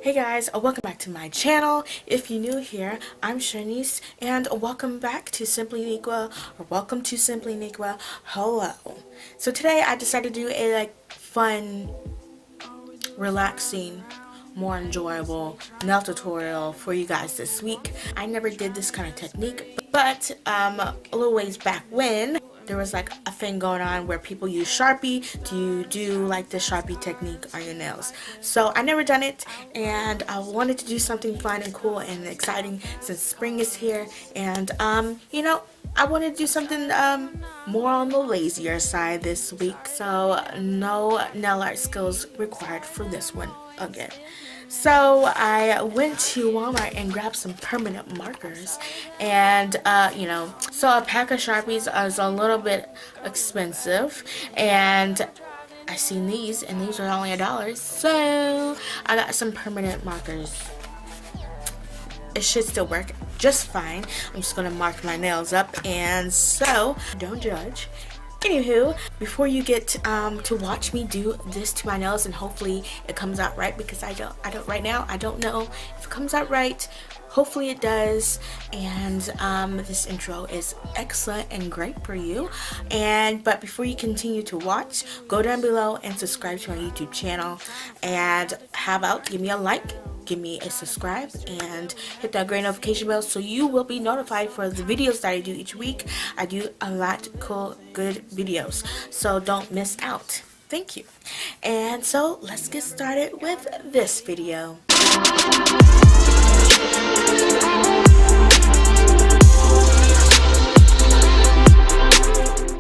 Hey guys, welcome back to my channel. If you're new here, I'm Shanice, and welcome back to Simply Niqua, or welcome to Simply Niqua. Hello. So today I decided to do a fun, relaxing, more enjoyable nail tutorial for you guys this week. I never did this kind of technique, but a little ways back when there was like a thing going on where people use Sharpie to do like the Sharpie technique on your nails. So I never done it, and I wanted to do something fun and cool and exciting since spring is here, and you know, I wanted to do something more on the lazier side this week, so no nail art skills required for this one again. So I went to Walmart and grabbed some permanent markers, and you know, so a pack of Sharpies is a little bit expensive, and I seen these, and these are only $1, so I got some permanent markers. It should still work just fine. I'm just gonna mark my nails up, and so don't judge. Anywho, before you get to watch me do this to my nails, and hopefully it comes out right, because I don't right now, I don't know if it comes out right. Hopefully it does, and this intro is excellent and great for you. But before you continue to watch, go down below and subscribe to my YouTube channel, and how about give me a like, give me a subscribe, and hit that great notification bell so you will be notified for the videos that I do each week. I do a lot of cool, good videos, so don't miss out. Thank you. And so let's get started with this video.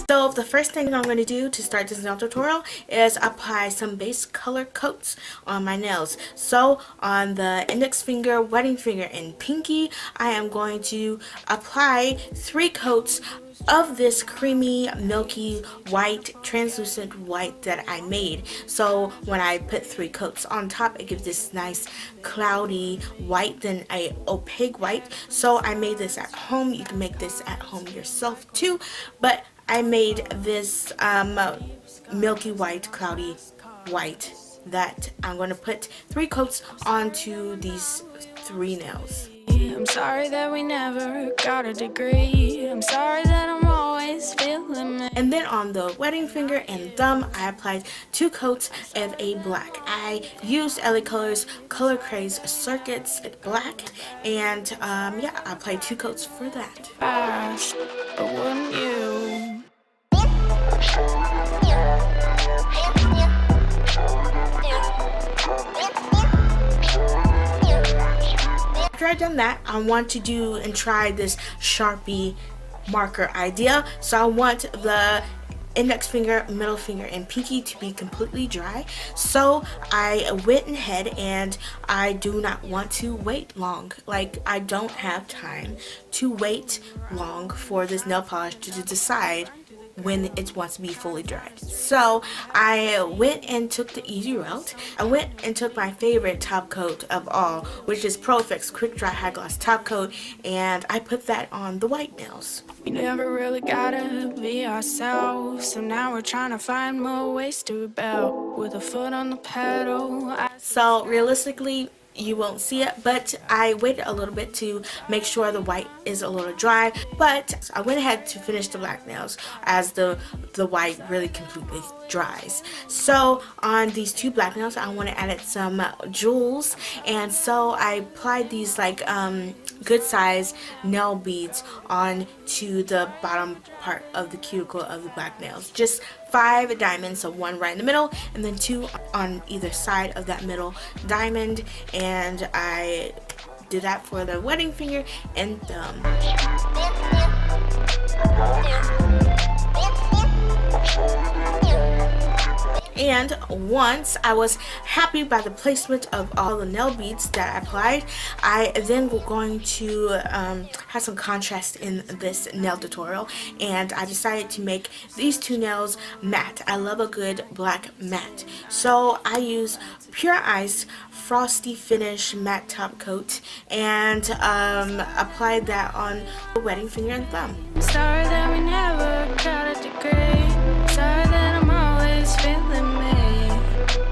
So the first thing I'm going to do to start this nail tutorial is apply some base color coats on my nails. So on the index finger, wedding finger, and pinky, I am going to apply 3 coats of this creamy, milky, white, translucent white that I made. So when I put 3 coats on top, it gives this nice cloudy white, then a opaque white. So I made this at home. You can make this at home yourself too, but I made this milky white, cloudy white that I'm going to put 3 coats onto these 3 nails. I'm sorry that we never got a degree. I'm sorry that I'm always feeling me. And then on the wedding finger and thumb, I applied 2 coats of a black. I used LA Colors Color Craze Circuits black, and yeah, I applied 2 coats for that. Fast, but wouldn't you? After I've done that, I want to do and try this Sharpie marker idea. So I want the index finger, middle finger, and pinky to be completely dry. So I went ahead, and I do not want to wait long. Like, I don't have time to wait long for this nail polish to decide when it wants to be fully dried. So I went and took the easy route. I went and took my favorite top coat of all, which is Pro Effects Quick Dry High Gloss Top Coat, and I put that on the white nails. We never really gotta be ourselves, so now we're trying to find more ways to rebel with a foot on the pedal. So realistically, you won't see it, but I waited a little bit to make sure the white is a little dry, but I went ahead to finish the black nails as the white really completely dries. So on these 2 black nails, I want to add some jewels, and so I applied these like good size nail beads on to the bottom part of the cuticle of the black nails. Just 5 diamonds, so 1 right in the middle, and then 2 on either side of that middle diamond, and I did that for the wedding finger and thumb. And once I was happy by the placement of all the nail beads that I applied, I then was going to have some contrast in this nail tutorial, and I decided to make these 2 nails matte. I love a good black matte, so I use Pure Ice Frosty Finish Matte Top Coat, and applied that on the wedding finger and thumb. Sorry that we never got a degree. Sorry that I'm always feeling me,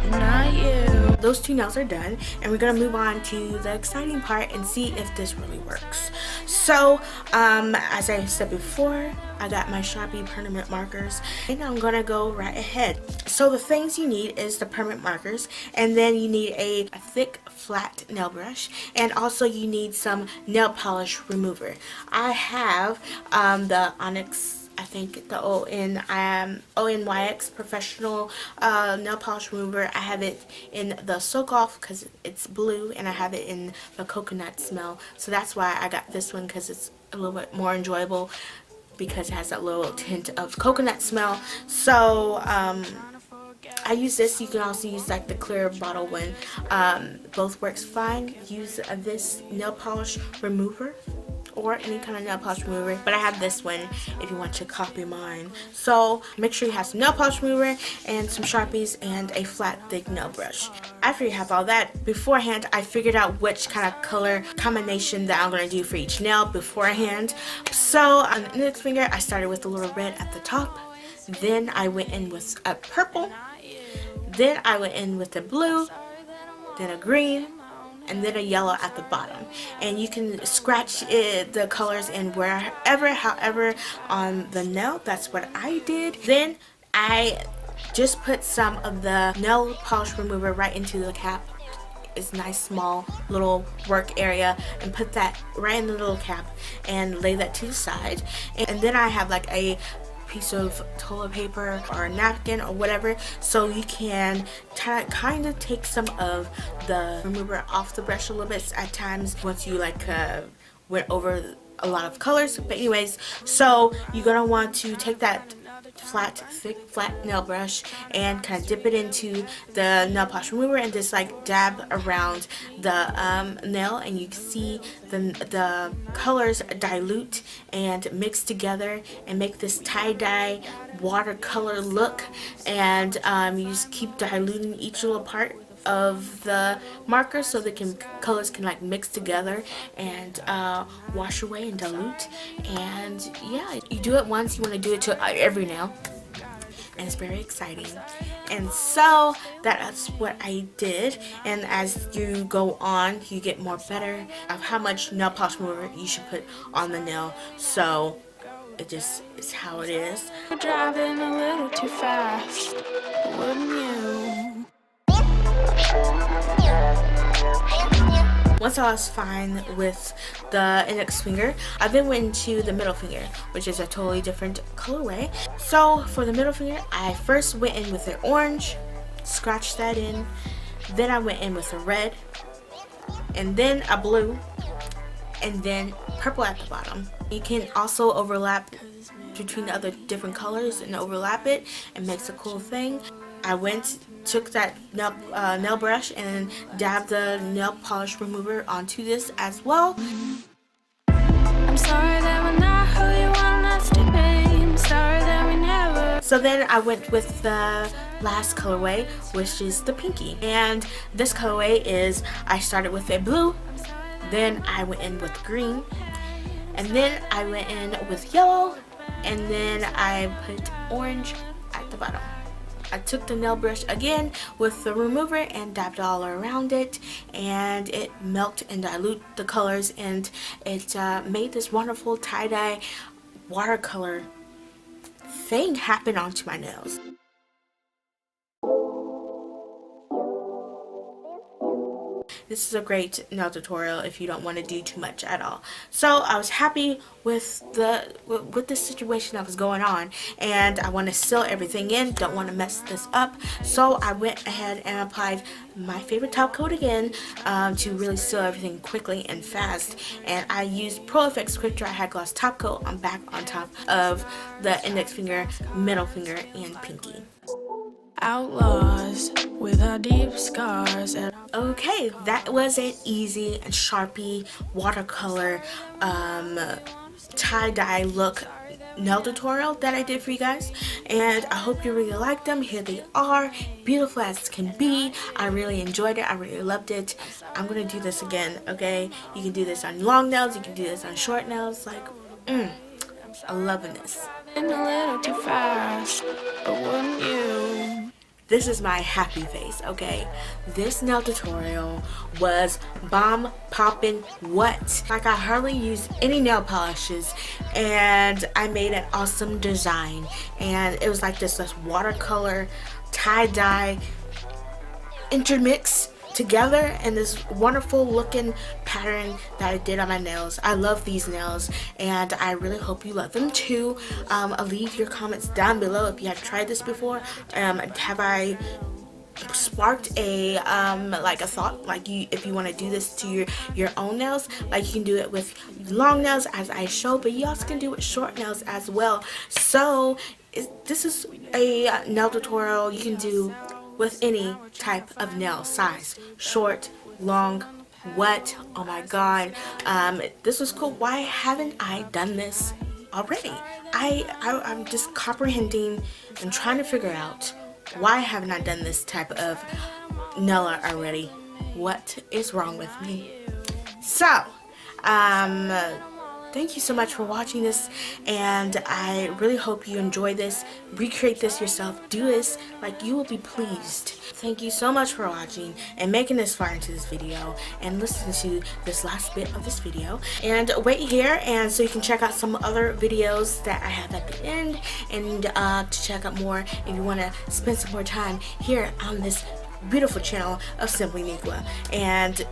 and not you. those two nails are done, and we're gonna move on to the exciting part and see if this really works. So as I said before, I got my Sharpie permanent markers, and I'm gonna go right ahead. So the things you need is the permanent markers, and then you need a thick flat nail brush, and also you need some nail polish remover. I have the Onyx, I think the ONYX professional nail polish remover. I have it in the Soak Off because it's blue, and I have it in the coconut smell. So that's why I got this one, because it's a little bit more enjoyable because it has that little tint of coconut smell. So I use this. You can also use like the clear bottle one. Both works fine. Use this nail polish remover or any kind of nail polish remover, but I have this one if you want to copy mine. So make sure you have some nail polish remover and some Sharpies and a flat thick nail brush. After you have all that, beforehand I figured out which kind of color combination that I'm going to do for each nail beforehand. So on the index finger I started with a little red at the top, then I went in with a purple, then I went in with a blue, then a green, and then a yellow at the bottom. And you can scratch the colors in wherever, however on the nail. That's what I did. Then I just put some of the nail polish remover right into the cap. It's nice small little work area, and put that right in the little cap and lay that to the side. And then I have like a piece of toilet paper or a napkin or whatever, so you can kind of take some of the remover off the brush a little bit at times once you like went over a lot of colors. But anyways, so you're gonna want to take that thick flat nail brush and kind of dip it into the nail polish remover and just like dab around the nail, and you can see the colors dilute and mix together and make this tie-dye watercolor look. And you just keep diluting each little part of the marker so the colors can like mix together and wash away and dilute. And yeah, you do it once, you want to do it to every nail, and it's very exciting. And so that's what I did, and as you go on you get more better of how much nail polish remover you should put on the nail. So it just is how it is. We're driving a little too fast, wouldn't you? Once I was fine with the index finger, I then went into the middle finger, which is a totally different colorway. So for the middle finger, I first went in with the orange, scratched that in, then I went in with a red, and then a blue, and then purple at the bottom. You can also overlap between the other different colors and overlap it, and makes a cool thing. I took that nail brush and dabbed the nail polish remover onto this as well. I'm sorry that we're not who you want us to be. I'm sorry that we never. So then I went with the last colorway, which is the pinky. And this colorway is, I started with a blue, then I went in with green, and then I went in with yellow, and then I put orange at the bottom. I took the nail brush again with the remover and dabbed all around it, and it melted and diluted the colors, and it made this wonderful tie-dye watercolor thing happen onto my nails. This is a great nail tutorial if you don't want to do too much at all. So I was happy with this situation that was going on, and I want to seal everything in, don't want to mess this up. So I went ahead and applied my favorite top coat again to really seal everything quickly and fast. And I used Pro Effects Quick Dry High Gloss top coat on top of the index finger, middle finger, and pinky. Outlaws with our deep scars. And okay, that was an easy and Sharpie watercolor tie-dye look nail tutorial that I did for you guys, and I hope you really liked them. Here they are, beautiful as can be. I really enjoyed it. I really loved it. I'm gonna do this again. Okay, you can do this on long nails, you can do this on short nails. Like I'm loving this. a little too fast, but wouldn't you? This is my happy face, okay? This nail tutorial was bomb poppin' what? Like, I hardly used any nail polishes, and I made an awesome design. And it was like this watercolor tie-dye intermix together in this wonderful looking pattern that I did on my nails. I love these nails, and I really hope you love them too. Leave your comments down below if you have tried this before. Have I sparked a like a thought, like if you want to do this to your own nails? Like, you can do it with long nails as I showed, but you also can do it with short nails as well. So this is a nail tutorial you can do with any type of nail size, short, long, what. Oh my god, this was cool. Why haven't I done this already? I'm just comprehending and trying to figure out, why haven't I done this type of nail art already? What is wrong with me? So thank you so much for watching this, and I really hope you enjoy this. Recreate this yourself. Do this. Like, you will be pleased. Thank you so much for watching and making this far into this video and listening to this last bit of this video. And wait here, and so you can check out some other videos that I have at the end, and to check out more if you want to spend some more time here on this beautiful channel of Simply Niqua. And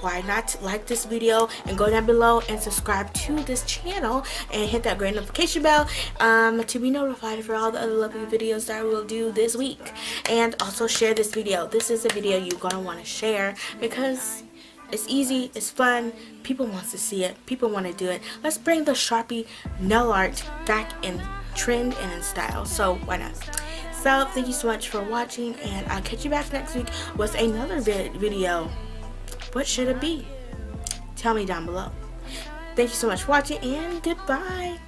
why not like this video and go down below and subscribe to this channel and hit that great notification bell to be notified for all the other lovely videos that I will do this week. And also share this video. This is a video you're gonna want to share because it's easy, it's fun, people want to see it, people want to do it. Let's bring the Sharpie nail art back in trend and in style, so why not? So thank you so much for watching, and I'll catch you back next week with another video. What should it be? Tell me down below. Thank you so much for watching, and goodbye.